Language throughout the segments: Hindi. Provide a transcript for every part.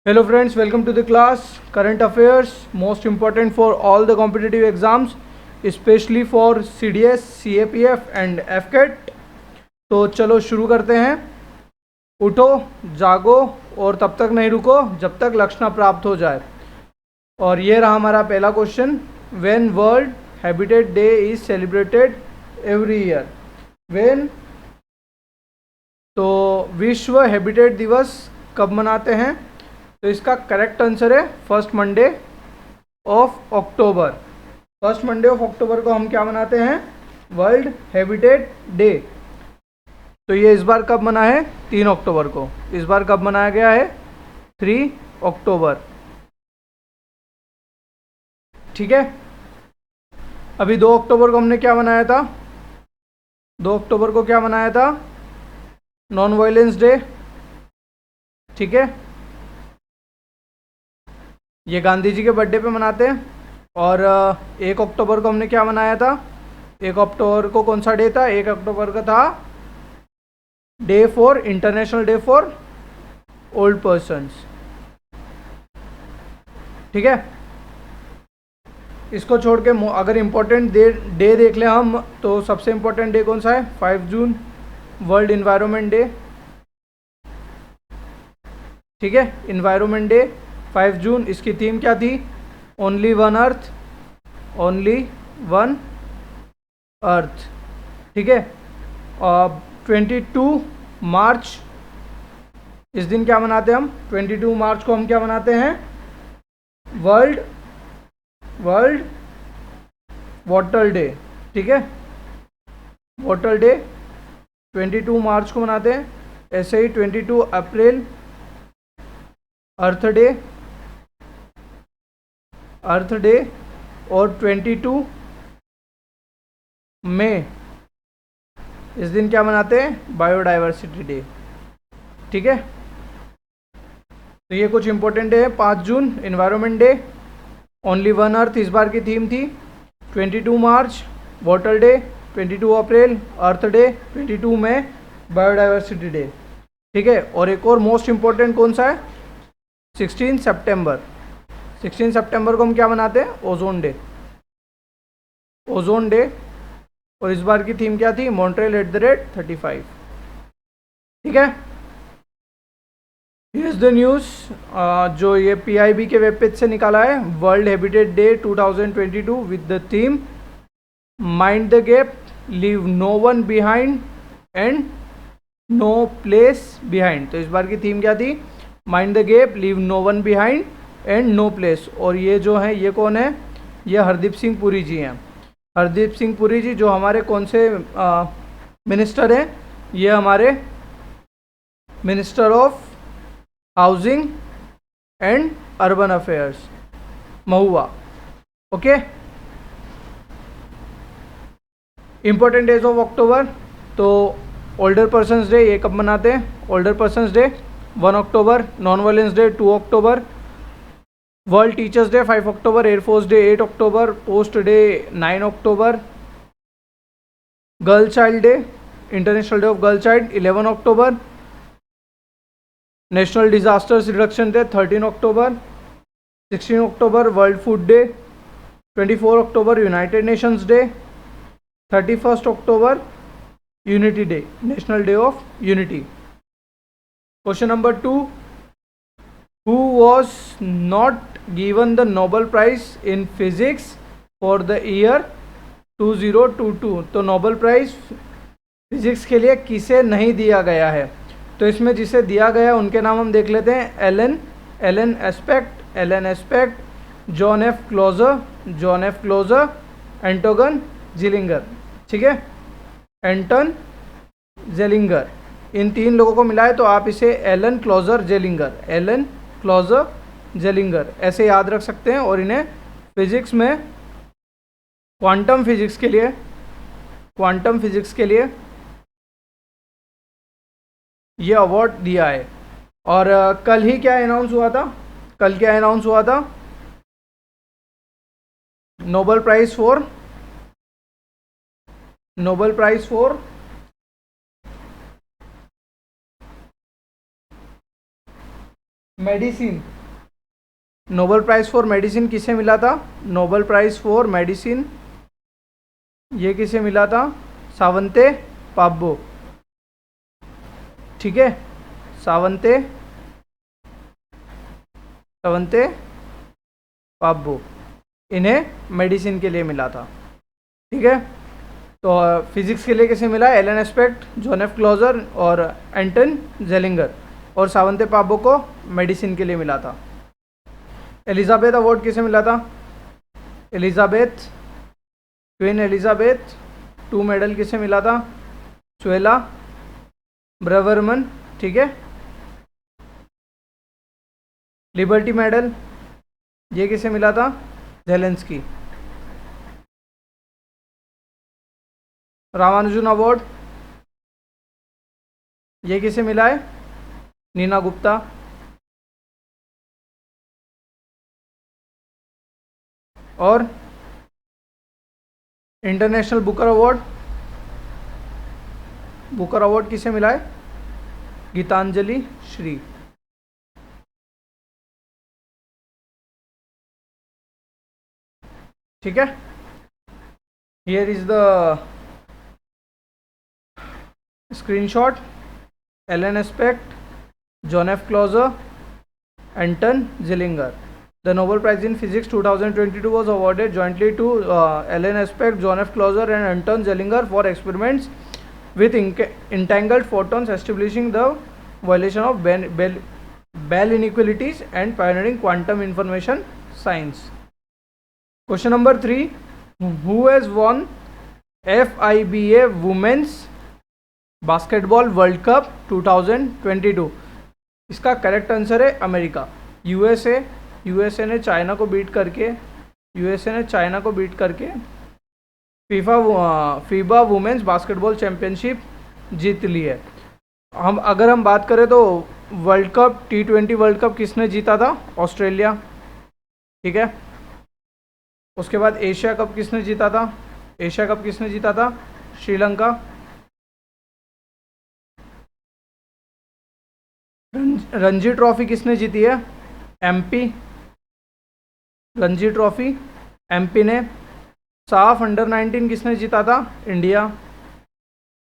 Hello friends, welcome to the class. Current affairs, most important for all the competitive exams, especially for CDS, CAPF and FCAT. तो चलो शुरू करते हैं। उठो, जागो और तब तक नहीं रुको जब तक लक्ष्य प्राप्त हो जाए। और ये रहा हमारा पहला question. When world habitat day is celebrated every year. When, तो विश्व हैबिटेट दिवस कब मनाते हैं? तो इसका करेक्ट आंसर है first Monday of October. First Monday of October को हम क्या मनाते हैं? World habitat day. तो ये इस बार कब मना है? 3 अक्टूबर को। इस बार कब मनाया गया है? 3 अक्टूबर। ठीक है। अभी 2 अक्टूबर को हमने क्या मनाया था? 2 अक्टूबर को क्या मनाया था? Non violence day. ठीक है, ये गांधी जी के बर्थडे पे मनाते हैं। और 1 अक्टूबर को हमने क्या मनाया था? 1 अक्टूबर को कौन सा डे था? 1 अक्टूबर का था day for international day for old persons. ठीक है, इसको छोड़ के अगर इम्पोर्टेंट डे देख ले हम, तो सबसे इम्पोर्टेंट डे कौन सा है? 5 जून, वर्ल्ड इन्वायरमेंट डे। ठीक है, इन्वायरमेंट डे 5 जून। इसकी थीम क्या थी? ओनली वन अर्थ, ओनली वन अर्थ। ठीक है, और 22 मार्च, इस दिन क्या मनाते हैं हम? 22 मार्च को हम क्या मनाते हैं? World water day. ठीक है, वाटर डे 22 मार्च को मनाते हैं। ऐसे ही 22 अप्रैल अर्थ डे, और 22 मई, इस दिन क्या मनाते हैं? Biodiversity day. ठीक है, तो ये कुछ इंपॉर्टेंट डे है। 5 June environment day, only one earth इस बार की थीम थी। 22 March water day, 22 April earth day, 22 May biodiversity day. ठीक है, और एक और मोस्ट इम्पोर्टेंट कौन सा है? 16 सितंबर। 16 सितंबर को हम क्या मनाते हैं? Ozone day. ओजोन डे, और इस बार की थीम क्या थी? मॉन्ट्रियल @35। ठीक है, हियर्स द न्यूज़, जो ये PIB के वेब पेज से निकाला है। World habitat day 2022 with the theme mind the gap, leave no one behind and no place behind. तो इस बार की थीम क्या थी? Mind the gap, leave no one behind and no place. और ये जो है, ये कौन है? ये हरदीप सिंह पुरी जी हैं। हरदीप सिंह पुरी जी जो हमारे कौन से मिनिस्टर हैं? ये हमारे minister of housing and urban affairs, Mahua. Okay, important days of October. तो ओल्डर पर्सनस डे, ये कब मनाते हैं? Older persons day 1 October, non violence day 2 October, world teachers day 5 October, air force day 8 October, post day 9 October, girl child day, international day of girl child 11 October, national disasters reduction day 13 October, 16 October world food day, 24 October United Nations day, 31 October unity day, national day of unity. Question number 2, who was not given the Nobel prize in physics for the year 2022। तो नोबेल प्राइज फिजिक्स के लिए किसे नहीं दिया गया है? तो इसमें जिसे दिया गया उनके नाम हम देख लेते हैं। Alain Aspect, John F Clauser, Anton Zeilinger. ठीक है, एंटन जेलिंगर, इन 3 लोगों को मिला है। तो आप इसे एलन क्लोजर जेलिंगर ऐसे याद रख सकते हैं। और इन्हें फिजिक्स में क्वांटम फिजिक्स के लिए ये अवार्ड दिया है। और कल ही क्या अनाउंस हुआ था? Nobel prize for medicine. Nobel prize for medicine किसे मिला था? नोबेल प्राइज़ फॉर मेडिसिन ये किसे मिला था? सावंते पाब्बो, ठीक है, सावंते पाब्बो, इन्हें मेडिसिन के लिए मिला था, ठीक है। तो फिजिक्स के लिए किसे मिला? Alain Aspect, John F Clauser और एंटन जेलिंगर, और सावंते पाब्बो को मेडिसिन के लिए मिला था। एलिजाबेथ अवार्ड किसे मिला था? एलिजाबेथ, क्वीन एलिजाबेथ 2 मेडल किसे मिला था? सुएला ब्रेवरमन, ठीक है। लिबर्टी मेडल ये किसे मिला था? जेलेंस्की। रामानुजन अवार्ड ये किसे मिला है? नीना गुप्ता। और इंटरनेशनल बुकर अवार्ड किसे मिला है? गीतांजलि श्री। ठीक है, here is the screenshot. Alain Aspect, John F Clauser, Anton Zeilinger. The Nobel Prize in Physics 2022 was awarded jointly to Alan Aspect, John F. Clauser and Anton Zeilinger for experiments with entangled photons establishing the violation of Bell inequalities and pioneering quantum information science. Question number 3. Who has won FIBA Women's Basketball World Cup 2022? इसका करेक्ट आंसर है अमेरिका, यूएसए ने चाइना को बीट करके फीबा वुमेन्स बास्केटबॉल चैंपियनशिप जीत ली है। अगर हम बात करें तो world cup T20 world cup किसने जीता था? ऑस्ट्रेलिया, ठीक है। उसके बाद एशिया कप किसने जीता था? श्रीलंका। रणजी ट्रॉफी किसने जीती है? एमपी, रणजी ट्रॉफी एमपी ने। साफ अंडर 19 किसने जीता था? इंडिया।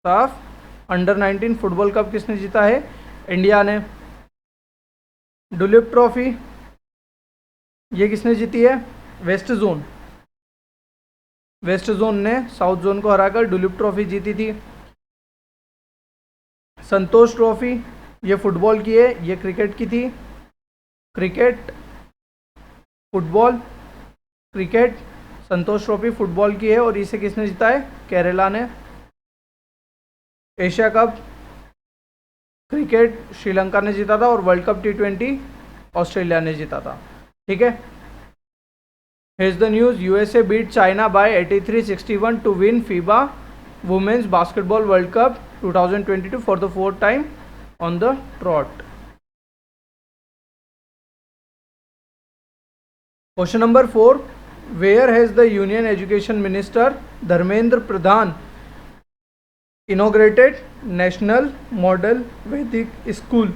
साफ अंडर 19 फुटबॉल कप किसने जीता है? इंडिया ने। डुलीप ट्रॉफी ये किसने जीती है? वेस्ट जोन ने साउथ जोन को हराकर डुलीप ट्रॉफी जीती थी। संतोष ट्रॉफी ये फुटबॉल की है, ये क्रिकेट की थी। क्रिकेट संतोष ट्रॉफी फुटबॉल की है और इसे किसने जीता है? केरला ने। एशिया कप क्रिकेट श्रीलंका ने जीता था और वर्ल्ड कप T20 ऑस्ट्रेलिया ने जीता था, ठीक है। Here's the news. USA beat China by 83-61 to win FIBA Women's Basketball World Cup 2022 for the 4th time on the trot. Question number 4. Where has the Union Education Minister Dharmendra Pradhan inaugurated National Model Vedic School?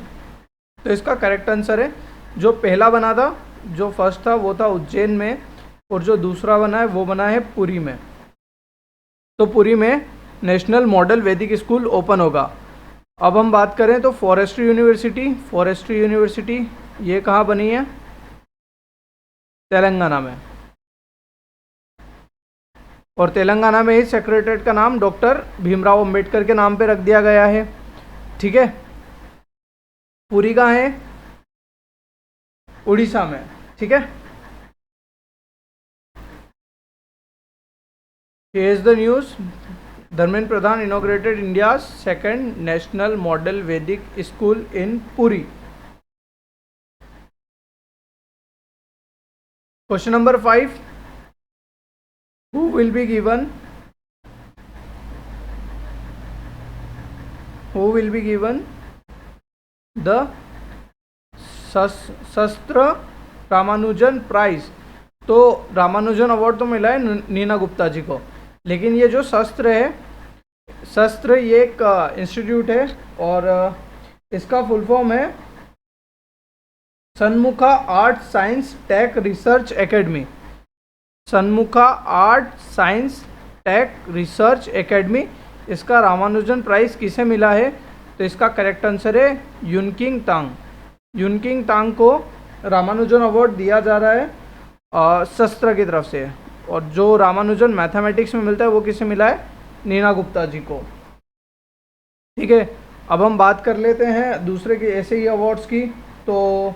तो इसका करेक्ट आंसर है, जो पहला बना था, जो फर्स्ट था वो था उज्जैन में, और जो दूसरा बना है वो बना है पुरी में। तो पुरी में नेशनल मॉडल वैदिक स्कूल ओपन होगा। अब हम बात करें तो फॉरेस्ट्री यूनिवर्सिटी ये कहाँ बनी है? तेलंगाना में। और तेलंगाना में ही सेक्रेटरीट का नाम डॉक्टर भीमराव अंबेडकर के नाम पे रख दिया गया है, ठीक है। पुरी कहाँ है? उड़ीसा में, ठीक है। Here is the news. Dharmendra Pradhan inaugurated India's second national model Vedic school in Puri. Question number 5. Who will be given the शस्त्र रामानुजन प्राइज? तो रामानुजन अवार्ड तो मिला है नीना गुप्ता जी को, लेकिन ये जो शस्त्र ये एक इंस्टीट्यूट है और इसका फुल फॉर्म है Shanmugha art science tech research academy, Shanmugha art science tech research academy, इसका रामानुजन प्राइज किसे मिला है? तो इसका करेक्ट आंसर है यूनकिंग तांग। यूनकिंग तांग को रामानुजन अवार्ड दिया जा रहा है शस्त्र की तरफ से, और जो रामानुजन मैथमेटिक्स में मिलता है वो किसे मिला है? नीना गुप्ता जी को। ठीक है, अब हम बात कर लेते हैं दूसरे के ऐसे ही अवार्ड्स की। तो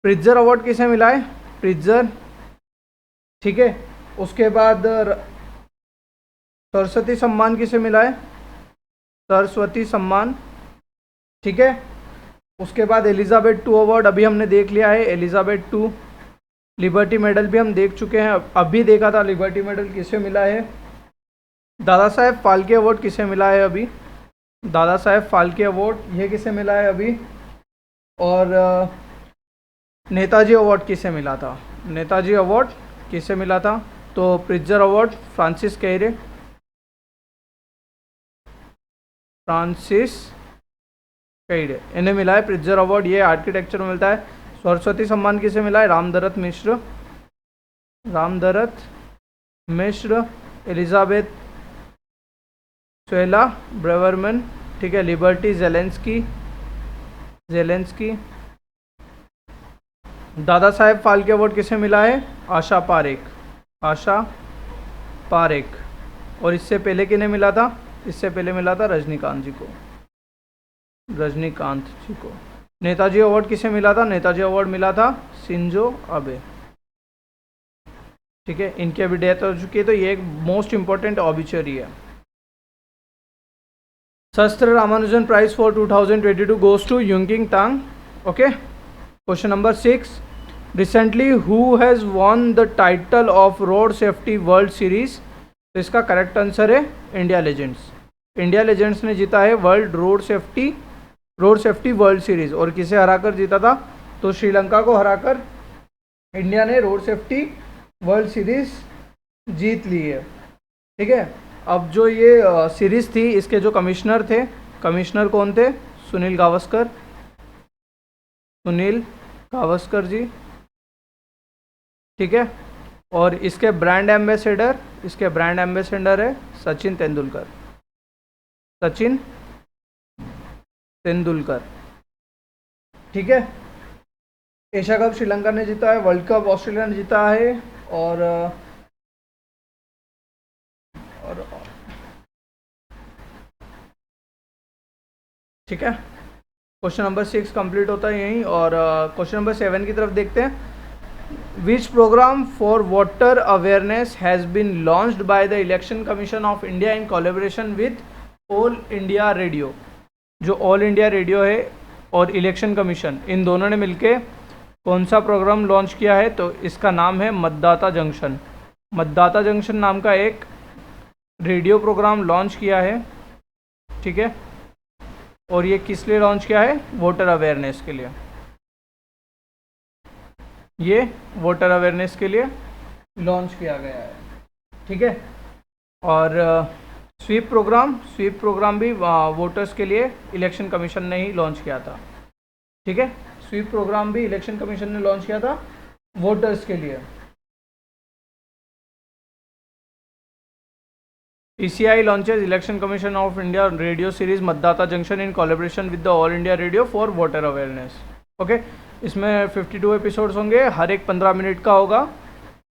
प्रिट्जर अवार्ड किसे मिला है? प्रिट्जर। ठीक है, उसके बाद सरस्वती सम्मान किसे मिला है? सरस्वती सम्मान। ठीक है, उसके बाद एलिजाबेथ टू अवार्ड अभी हमने देख लिया है, एलिजाबेथ टू। लिबर्टी मेडल भी हम देख चुके हैं, अभी देखा था लिबर्टी मेडल किसे मिला है। दादा साहेब फाल्के अवार्ड किसे मिला है अभी? दादा साहेब फाल्के अवार्ड ये किसे मिला है अभी? और नेताजी अवार्ड किसे मिला था? नेताजी अवार्ड किसे मिला था? तो प्रिट्जर अवार्ड फ्रांसिस कैरे, फ्रांसिस कैरे इन्हें मिला है प्रिट्जर अवार्ड, ये आर्किटेक्चर में मिलता है। सरस्वती सम्मान किसे मिला है? Ramdarash Mishra, Ramdarash Mishra. Elizabeth Suella Braverman. ठीक है, liberty Zelensky, Zelensky. Dada Saheb Phalke award किसे मिला है? आशा पारेख, आशा पारेख। और इससे पहले किन्हें मिला था? इससे पहले मिला था रजनीकांत जी को, रजनीकांत जी को। नेताजी अवार्ड किसे मिला था? नेताजी अवार्ड मिला था शिंजो अबे। ठीक है, इनकी अभी डेथ हो चुकी है, तो ये एक मोस्ट इंपॉर्टेंट ऑबिचरी है। SASTRA Ramanujan prize for 2022 goes to Yunqing Tang. Okay, question number 6, recently who has won the title of road safety world series? तो इसका करेक्ट आंसर है इंडिया लेजेंड्स। इंडिया लेजेंड्स ने जीता है world road safety world series. और किसे हराकर जीता था? तो श्रीलंका को हराकर इंडिया ने रोड सेफ्टी वर्ल्ड सीरीज जीत ली है। ठीक है, अब जो ये सीरीज थी इसके जो कमिश्नर थे, कमिश्नर कौन थे? सुनील गावस्कर, सुनील गावस्कर जी। ठीक है, और इसके ब्रांड एम्बेसडर है सचिन तेंदुलकर, सचिन तेंदुलकर। ठीक है, एशिया कप श्रीलंका ने जीता है, वर्ल्ड कप ऑस्ट्रेलिया ने जीता है, और ठीक है, क्वेश्चन नंबर 6 कंप्लीट होता है यहीं। और क्वेश्चन नंबर 7 की तरफ देखते हैं। Which program for water awareness has been launched by the election commission of India in collaboration with all India radio? जो ऑल इंडिया रेडियो है और इलेक्शन कमीशन, इन दोनों ने मिलके कौन सा प्रोग्राम लॉन्च किया है? तो इसका नाम है मतदाता जंक्शन। मतदाता जंक्शन नाम का एक रेडियो प्रोग्राम लॉन्च किया है। ठीक है, और ये किस लिए लॉन्च किया है? वोटर अवेयरनेस के लिए। ये वोटर अवेयरनेस के लिए लॉन्च किया गया है। ठीक है, और स्वीप प्रोग्राम भी वोटर्स के लिए इलेक्शन कमीशन ने ही लॉन्च किया था। ठीक है, स्वीप प्रोग्राम भी इलेक्शन कमीशन ने लॉन्च किया था वोटर्स के लिए। ECI launches Election Commission of India radio series मतदाता junction in collaboration with the all India radio for voter awareness. Okay, इसमें 52 एपिसोड्स होंगे, हर एक 15 मिनट का होगा,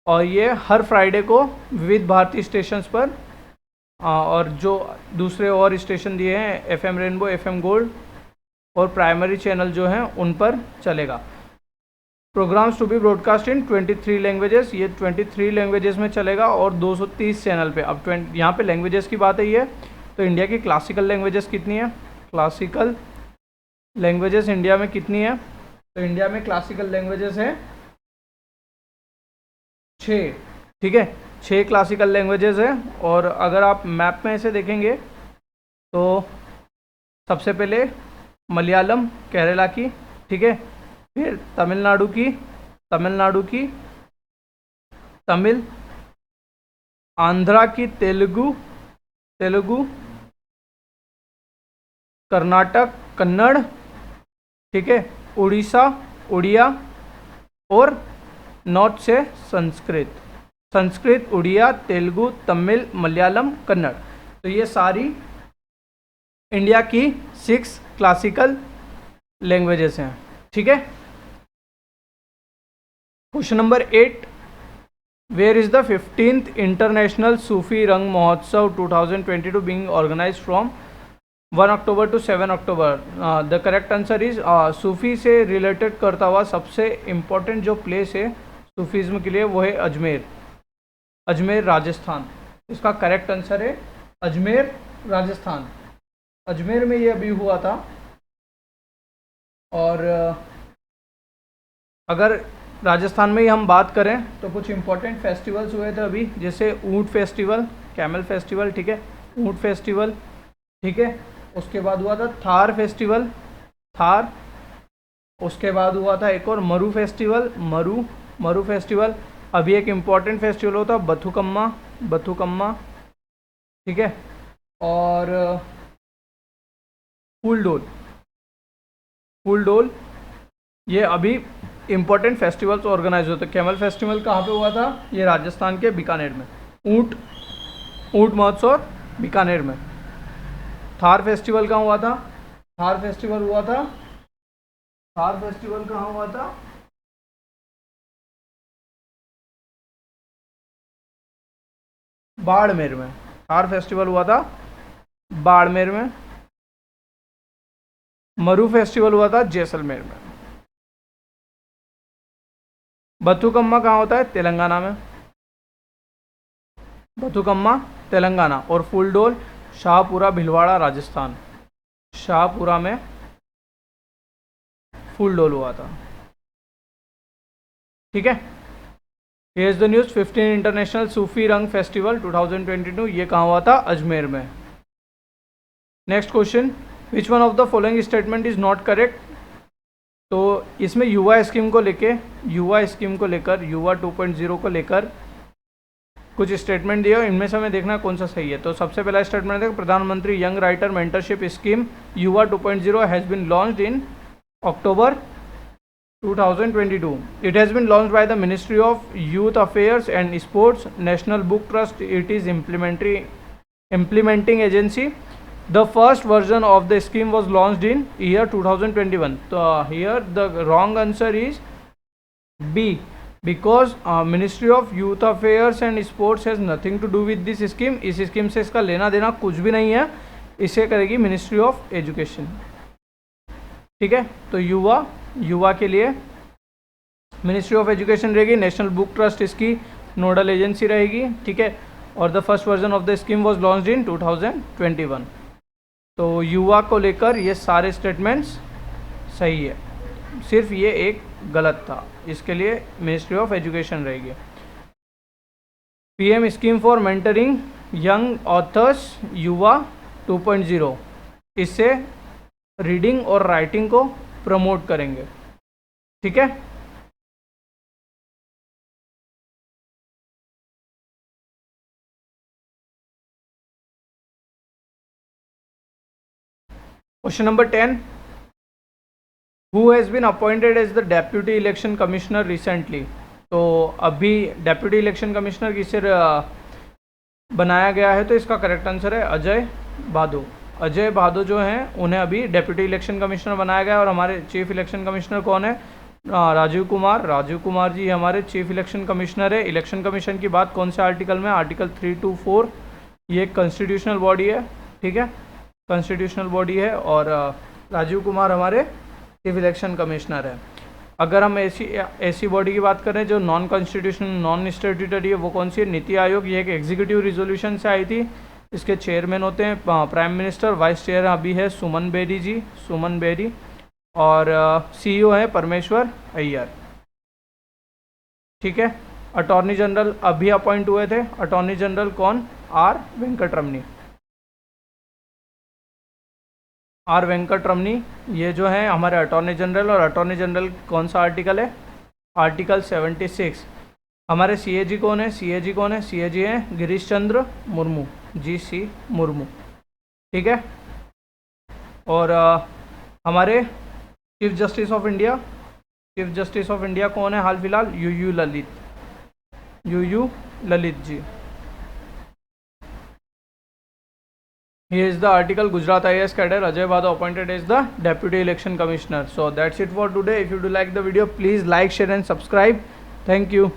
और ये हर फ्राइडे को विविध भारती स्टेशंस पर और जो दूसरे और स्टेशन दिए हैं FM रेनबो, FM गोल्ड और प्राइमरी चैनल जो हैं उन पर चलेगा। Programs to be broadcast in 23 languages, ये 23 लैंग्वेजेस में चलेगा और 230 चैनल पे। अब यहाँ पे लैंग्वेजेस की बात है, तो इंडिया की क्लासिकल लैंग्वेजेस कितनी है? क्लासिकल लैंग्वेजेस इंडिया में कितनी है? तो इंडिया में क्लासिकल लैंग्वेजेस हैं 6। ठीक है, 6 क्लासिकल लैंग्वेजेस हैं। और अगर आप मैप में ऐसे देखेंगे तो सबसे पहले मलयालम केरला की, ठीक है, फिर तमिलनाडु की तमिल, आंध्रा की तेलुगु, कर्नाटक कन्नड़, ठीक है, उड़ीसा उड़िया और नॉर्थ से संस्कृत। संस्कृत, उड़िया, तेलुगु, तमिल, मलयालम, कन्नड़। तो ये सारी इंडिया की 6 क्लासिकल लैंग्वेजेस हैं। ठीक है। Question number 8, where is the 15th international Sufi Rang Mahotsav 2022 being organised from 1 October to 7 October? The correct answer is सूफी से रिलेटेड करता हुआ सबसे इम्पोर्टेंट जो प्लेस है सूफीज़्म के लिए वो है अजमेर। अजमेर राजस्थान। इसका करेक्ट आंसर है अजमेर राजस्थान। अजमेर में ये अभी हुआ था। और अगर राजस्थान में ही हम बात करें तो कुछ इम्पोर्टेंट फेस्टिवल्स हुए थे अभी, जैसे ऊँट फेस्टिवल, कैमल फेस्टिवल, ठीक है, ऊँट फेस्टिवल, ठीक है। उसके बाद हुआ था थार फेस्टिवल, थार। उसके बाद हुआ था एक और मरु फेस्टिवल, मरु फेस्टिवल। अभी एक इम्पॉर्टेंट फेस्टिवल होता बथुकम्मा, बथुकम्मा, ठीक है। और फूलडोल, फूलडोल, ये अभी इम्पोर्टेंट फेस्टिवल्स ऑर्गेनाइज होते हैं। कैमल फेस्टिवल कहाँ पे हुआ था? ये राजस्थान के बीकानेर में। ऊँट महोत्सव बीकानेर में। थार फेस्टिवल कहाँ हुआ था? थार फेस्टिवल हुआ था, थार फेस्टिवल कहाँ हुआ था? बाड़मेर में। थार फेस्टिवल हुआ था बाड़मेर में। मरु फेस्टिवल हुआ था जैसलमेर में। बथुकम्मा कहाँ होता है? तेलंगाना में। बथुकम्मा तेलंगाना। और फूलडोल शाहपुरा भिलवाड़ा राजस्थान। शाहपुरा में फूलडोल हुआ था। ठीक है। Here is the news, 15 international Sufi रंग फेस्टिवल 2022, ये कहाँ हुआ था? अजमेर में। Next question, which one of the following statement is not correct? तो इसमें युवा स्कीम को लेकर, युवा 2.0 को लेकर कुछ स्टेटमेंट दिए, इनमें से हमें देखना कौन सा सही है। तो सबसे पहला स्टेटमेंट है प्रधानमंत्री young writer mentorship scheme Yuva 2.0 has been launched in October 2022. It has been launched by the Ministry of Youth Affairs and Sports, National Book Trust. It is implementing agency. The first version of the scheme was launched in year 2021. So here the wrong answer is B, because Ministry of Youth Affairs and Sports has nothing to do with this scheme. इस स्कीम से इसका लेना देना कुछ भी नहीं है, इसे करेगी मिनिस्ट्री ऑफ एजुकेशन। ठीक है। तो युवा के लिए मिनिस्ट्री ऑफ एजुकेशन रहेगी, नेशनल बुक ट्रस्ट इसकी नोडल एजेंसी रहेगी। ठीक है। और the first version of the scheme was launched in 2021। तो युवा को लेकर ये सारे स्टेटमेंट्स सही है, सिर्फ ये एक गलत था, इसके लिए मिनिस्ट्री ऑफ एजुकेशन रहेगी। PM scheme for mentoring young authors युवा 2.0, इससे रीडिंग और राइटिंग को प्रमोट करेंगे। ठीक है। Question number 10, who has been appointed as the deputy election commissioner recently? तो अभी डेप्यूटी इलेक्शन कमिश्नर किसे बनाया गया है? तो इसका करेक्ट आंसर है अजय भादु। अजय भादु जो हैं उन्हें अभी डेप्यूटी इलेक्शन कमिश्नर बनाया गया। और हमारे चीफ इलेक्शन कमिश्नर कौन है? राजीव कुमार। राजीव कुमार जी हमारे चीफ इलेक्शन कमिश्नर है। इलेक्शन कमीशन की बात कौन से आर्टिकल में? आर्टिकल 324। ये एक कॉन्स्टिट्यूशनल बॉडी है। ठीक है, कॉन्स्टिट्यूशनल बॉडी है। और राजीव कुमार हमारे चीफ इलेक्शन कमिश्नर है। अगर हम ऐसी बॉडी की बात करें जो नॉन कॉन्स्टिट्यूशनल नॉन स्टेट्यूटरी है, वो कौन सी है? नीति आयोग। ये एक एग्जीक्यूटिव रिजोल्यूशन से आई थी। इसके चेयरमैन होते हैं प्राइम मिनिस्टर। वाइस चेयर अभी है सुमन बेरी जी, सुमन बेरी। और सीईओ है परमेश्वर अय्यर। ठीक है। अटॉर्नी जनरल अभी अपॉइंट हुए थे। अटॉर्नी जनरल कौन? आर वेंकटरमनी। आर वेंकटरमनी ये जो है हमारे अटॉर्नी जनरल। और अटॉर्नी जनरल कौन सा आर्टिकल है? आर्टिकल 76। हमारे सीएजी कौन है? सीएजी कौन है? सीएजी हैं गिरीश चंद्र मुर्मू, GC मुर्मू। ठीक है। और हमारे chief justice of India chief justice of India कौन है हाल फिलहाल? U Lalit ji. Here is the article. Gujarat IAS cadre Ajay Vada appointed as the Deputy Election Commissioner. So that's it for today. If you do like the video, please like, share and subscribe. Thank you.